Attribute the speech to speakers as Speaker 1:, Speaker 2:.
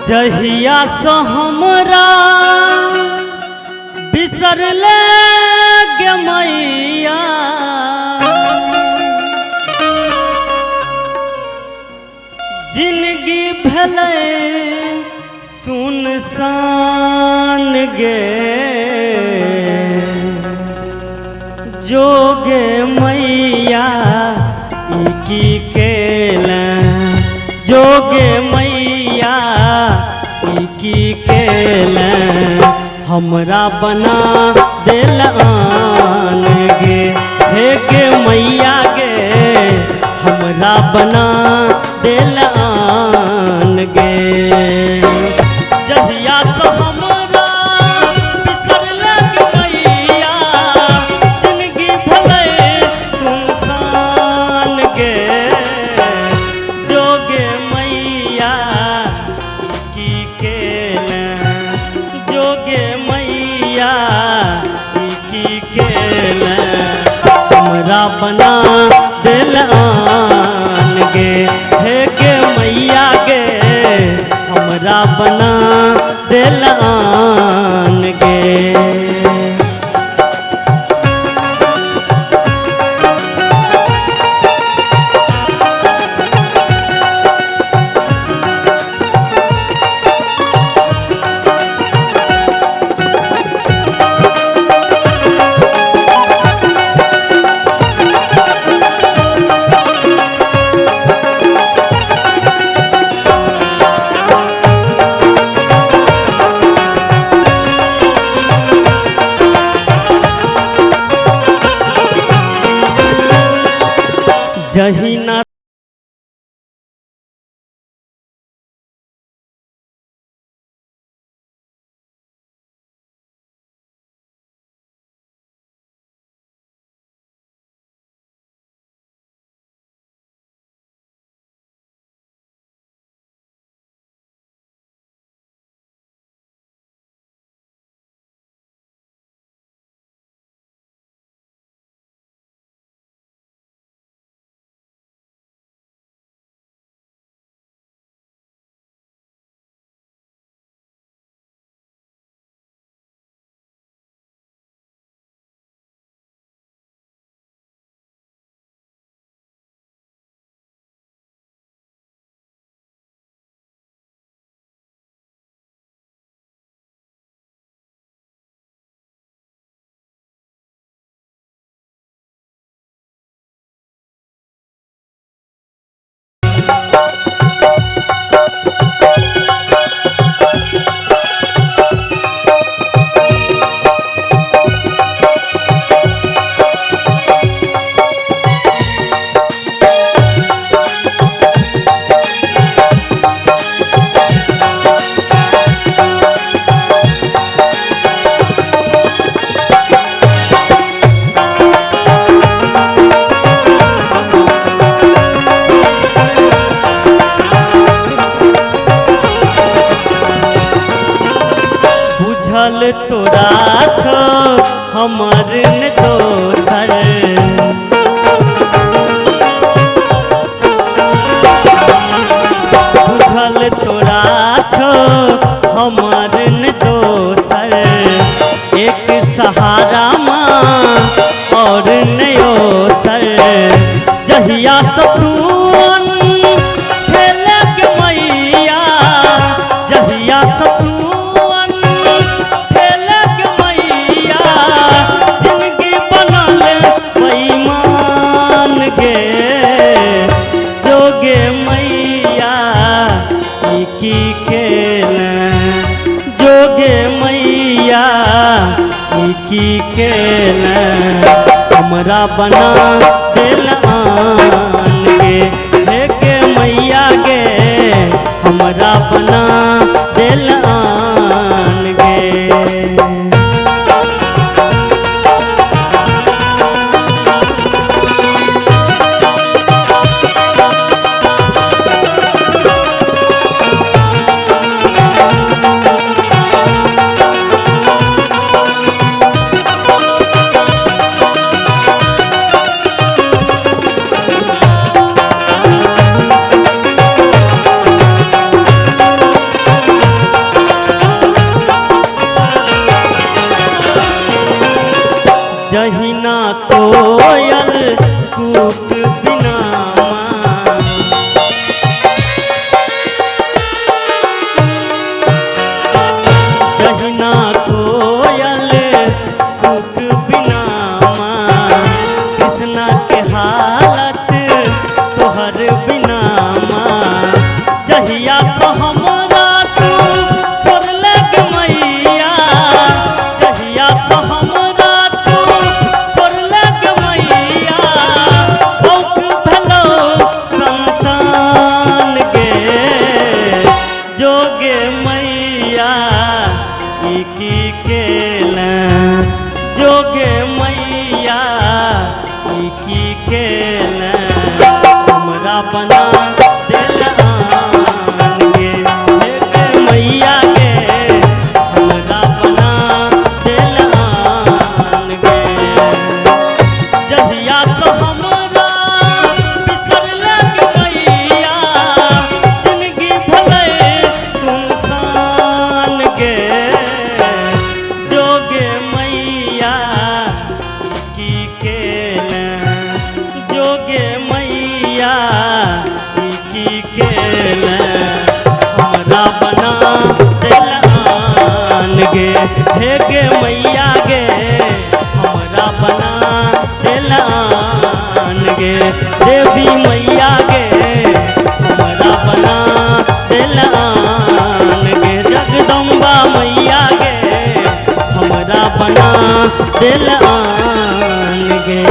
Speaker 1: जहिया से हमरा बिसरले गे मैया जिंदगी भले सुनसान गे जोगे मैया की केला जोगे मैया की केला हमरा बना दिल आन गे हे गे मैया गे हमरा बना दिल आन गे जहिया से हमरा बिसरले गे मैया जिंदगी भले सुनसान गे जोगे मैया की केला जोगे मैया की केला हमरा बना दिल आन गे हे गे मैया गे हमरा बना दिल आन गे। जहिना तोरा छो हमर न दोसर बुझल तोरा छो हमर न दोसर एक सहारा माँ और नयो सर जहिया सतून खेले गे मैया जहिया सतून जोगे मैया की केला जोगे मैया की केला हमरा बना दिल आन गे हे गे मैया गे हमरा बना दिल आन गे। जोगे मैया की केला जोगे मैया की केला हमरा बना दिलान गे मैया गे हमरा बना दिलान गे जहिया से हमरा बिसरलक मैया जिंदगी भले सुनसान गे जोगे मैया की केला जोगे मैया की केला हमरा बना दिलान गे हे गे मैया गे हमरा बना दिलान गे देवी मैया गे हमरा बना दिलान गे जगदम्बा मैया गे हमरा बना दिलान गे।